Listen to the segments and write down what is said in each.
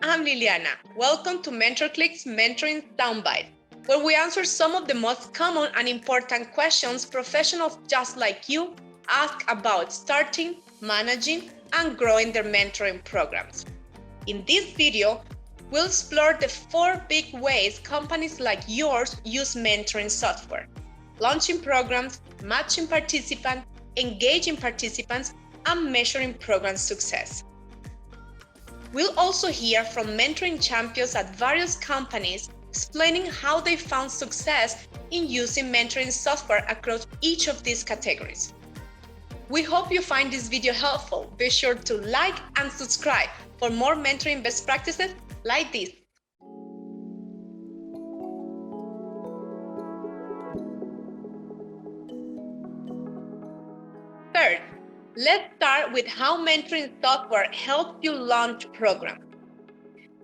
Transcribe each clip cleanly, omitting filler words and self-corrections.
I'm Liliana. Welcome to MentorcliQ's Mentoring Soundbites, where we answer some of the most common and important questions professionals just like you ask about starting, managing, and growing their mentoring programs. In this video, we'll explore the 4 big ways companies like yours use mentoring software: launching programs, matching participants, engaging participants, and measuring program success. We'll also hear from mentoring champions at various companies explaining how they found success in using mentoring software across each of these categories. We hope you find this video helpful. Be sure to like and subscribe for more mentoring best practices like this. First, let's start with how mentoring software helps you launch programs.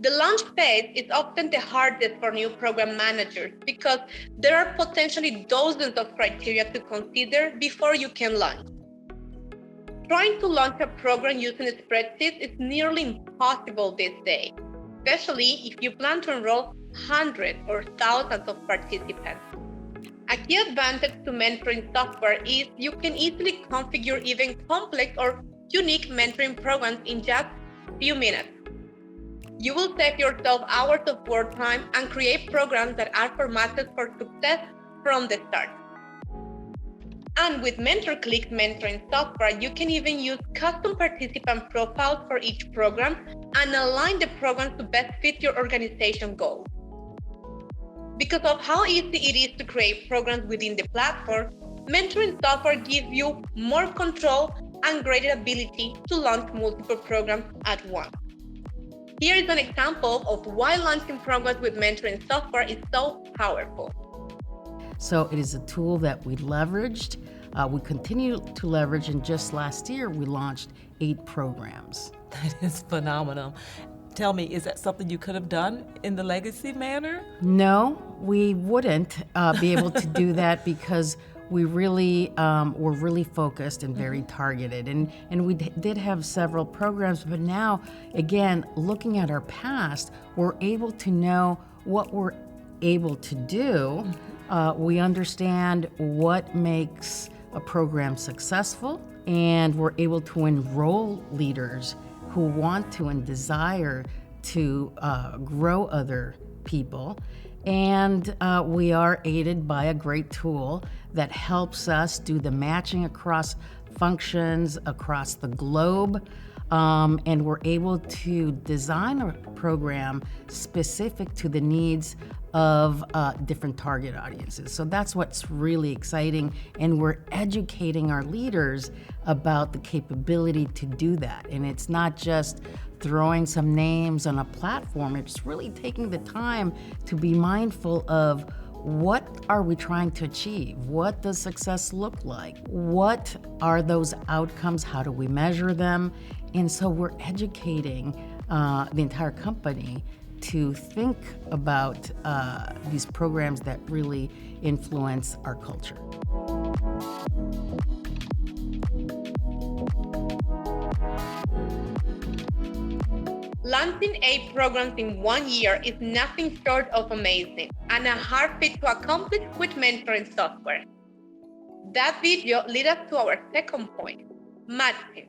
The launch phase is often the hardest for new program managers because there are potentially dozens of criteria to consider before you can launch. Trying to launch a program using a spreadsheet is nearly impossible these days, especially if you plan to enroll hundreds or thousands of participants. A key advantage to mentoring software is you can easily configure even complex or unique mentoring programs in just a few minutes. You will save yourself hours of work time and create programs that are formatted for success from the start. And with MentorcliQ mentoring software, you can even use custom participant profiles for each program and align the program to best fit your organization goals. Because of how easy it is to create programs within the platform, mentoring software gives you more control and greater ability to launch multiple programs at once. Here is an example of why launching programs with mentoring software is so powerful. So it is a tool that we leveraged, we continue to leverage, and just last year we launched 8 programs. That is phenomenal. Tell me, is that something you could have done in the legacy manner? No, we wouldn't be able to do that because we really were really focused and very targeted. And we did have several programs, but now, again, looking at our past, we're able to know what we're able to do. We understand what makes a program successful, and we're able to enroll leaders who want to and desire to grow other people. And we are aided by a great tool that helps us do the matching across functions across the globe. And we're able to design a program specific to the needs of different target audiences. So that's what's really exciting, and we're educating our leaders about the capability to do that. And it's not just throwing some names on a platform, it's really taking the time to be mindful of what are we trying to achieve? What does success look like? What are those outcomes? How do we measure them? And so we're educating the entire company to think about these programs that really influence our culture. Launching 8 programs in 1 year is nothing short of amazing and a hard feat to accomplish with mentoring software. That video leads us to our second point: matching.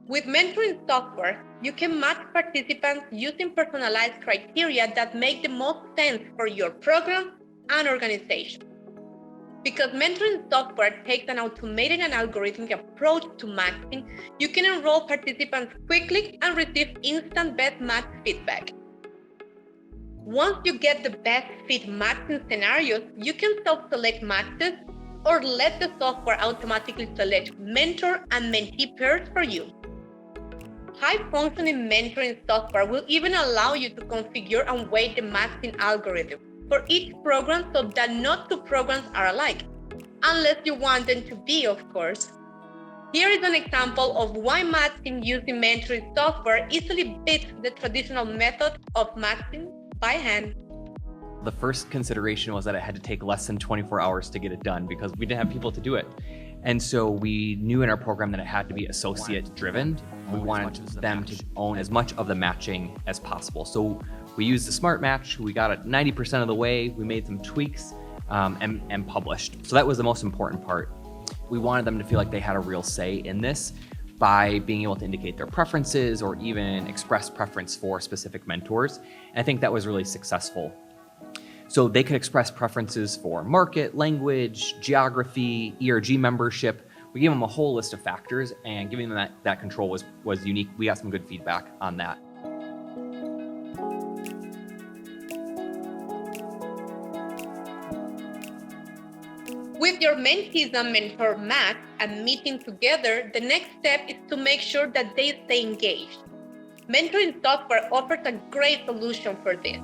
With mentoring software, you can match participants using personalized criteria that make the most sense for your program and organization. Because mentoring software takes an automated and algorithmic approach to matching, you can enroll participants quickly and receive instant best match feedback. Once you get the best fit matching scenarios, you can self-select matches or let the software automatically select mentor and mentee pairs for you. High-functioning mentoring software will even allow you to configure and weight the matching algorithm for each program so that no 2 programs are alike, unless you want them to be, of course. Here is an example of why matching using mentoring software easily beats the traditional method of matching by hand. The first consideration was that it had to take less than 24 hours to get it done because we didn't have people to do it. And so we knew in our program that it had to be associate driven. We wanted them to own as much of the matching as possible. So we used the smart match. We got it 90% of the way. We made some tweaks and published. So that was the most important part. We wanted them to feel like they had a real say in this by being able to indicate their preferences or even express preference for specific mentors. And I think that was really successful. So they could express preferences for market, language, geography, ERG membership. We gave them a whole list of factors, and giving them that control was unique. We got some good feedback on that. With your mentees and mentor match and meeting together, the next step is to make sure that they stay engaged. Mentoring software offers a great solution for this.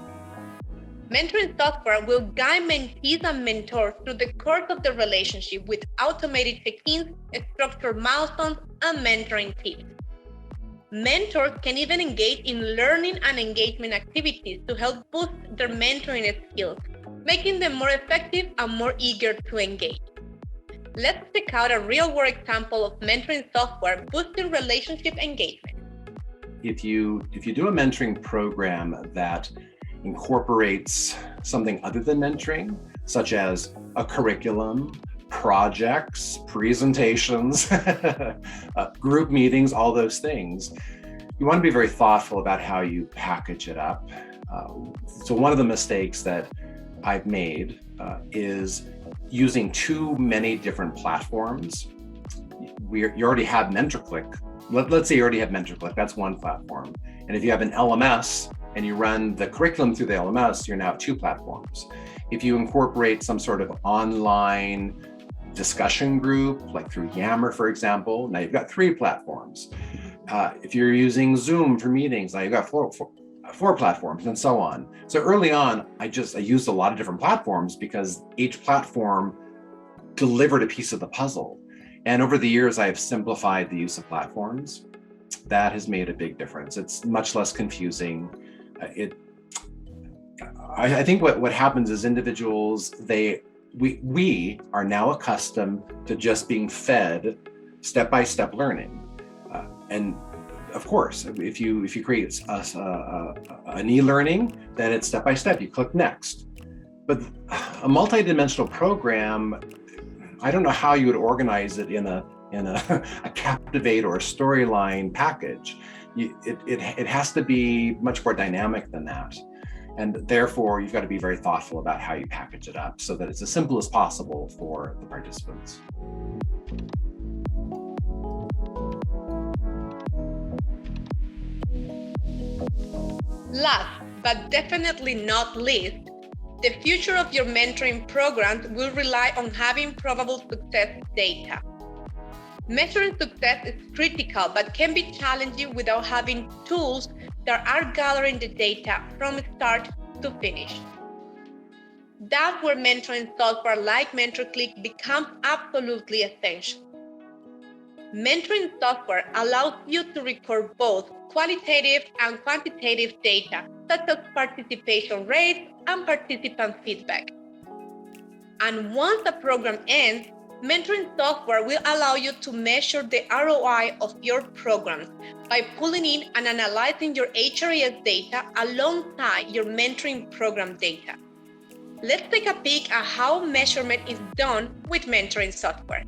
Mentoring software will guide mentees and mentors through the course of the relationship with automated check-ins, structured milestones, and mentoring tips. Mentors can even engage in learning and engagement activities to help boost their mentoring skills, making them more effective and more eager to engage. Let's check out a real-world example of mentoring software boosting relationship engagement. If you do a mentoring program that incorporates something other than mentoring, such as a curriculum, projects, presentations, group meetings, all those things, you want to be very thoughtful about how you package it up. So one of the mistakes that I've made is using too many different platforms. You already have MentorcliQ. Let's say you already have MentorcliQ, that's one platform. And if you have an LMS and you run the curriculum through the LMS, you're now two platforms. If you incorporate some sort of online discussion group, like through Yammer, for example, now you've got three platforms. If you're using Zoom for meetings, now you've got four platforms, and so on. So early on, I used a lot of different platforms because each platform delivered a piece of the puzzle. And over the years, I have simplified the use of platforms. That has made a big difference. It's much less confusing. I think what happens is individuals, we are now accustomed to just being fed step-by-step learning. And of course, if you create an e-learning, then it's step-by-step, you click next. But a multidimensional program, I don't know how you would organize it in a Captivate or a storyline package. It has to be much more dynamic than that. And therefore, you've got to be very thoughtful about how you package it up so that it's as simple as possible for the participants. Last, but definitely not least, the future of your mentoring programs will rely on having probable success data. Measuring success is critical, but can be challenging without having tools that are gathering the data from start to finish. That's where mentoring software like MentorcliQ becomes absolutely essential. Mentoring software allows you to record both qualitative and quantitative data, such as participation rates and participant feedback. And once the program ends, mentoring software will allow you to measure the ROI of your programs by pulling in and analyzing your HRES data alongside your mentoring program data. Let's take a peek at how measurement is done with mentoring software.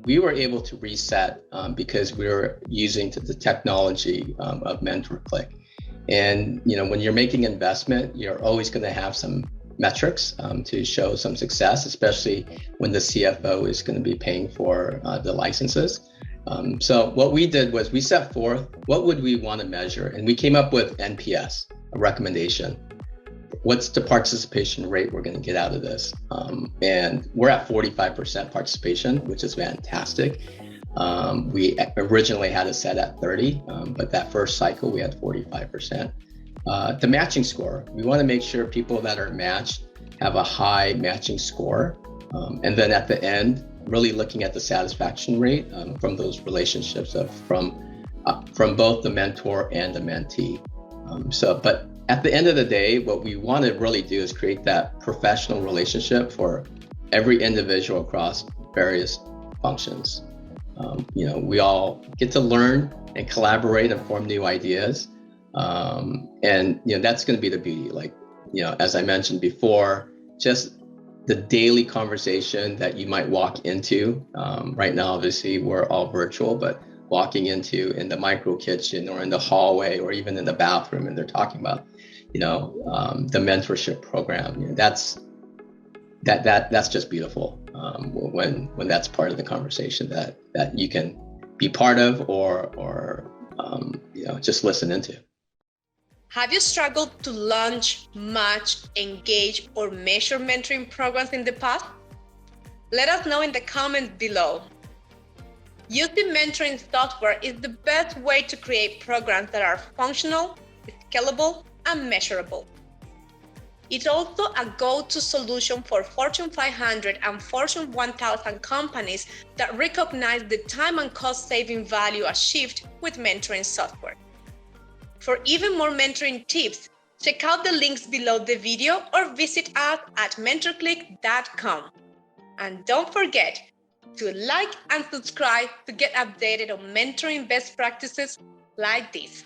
We were able to reset because we were using the technology of MentorcliQ. And when you're making investment, you're always going to have some metrics to show some success, especially when the CFO is going to be paying for the licenses. So what we did was we set forth what would we want to measure, and we came up with NPS, a recommendation. What's the participation rate we're going to get out of this? And we're at 45% participation, which is fantastic. We originally had it set at 30, but that first cycle we had 45%. The matching score, we want to make sure people that are matched have a high matching score. And then at the end, really looking at the satisfaction rate from those relationships from both the mentor and the mentee. But at the end of the day, what we want to really do is create that professional relationship for every individual across various functions. We all get to learn and collaborate and form new ideas. And that's going to be the beauty. Like, as I mentioned before, just the daily conversation that you might walk into. Right now, obviously, we're all virtual, but walking into in the micro kitchen or in the hallway or even in the bathroom, and they're talking about, the mentorship program. That's just beautiful. When that's part of the conversation that you can be part of or just listen into. Have you struggled to launch, match, engage, or measure mentoring programs in the past? Let us know in the comments below. Using mentoring software is the best way to create programs that are functional, scalable, and measurable. It's also a go-to solution for Fortune 500 and Fortune 1000 companies that recognize the time and cost-saving value achieved with mentoring software. For even more mentoring tips, check out the links below the video or visit us at MentorcliQ.com. And don't forget to like and subscribe to get updated on mentoring best practices like this.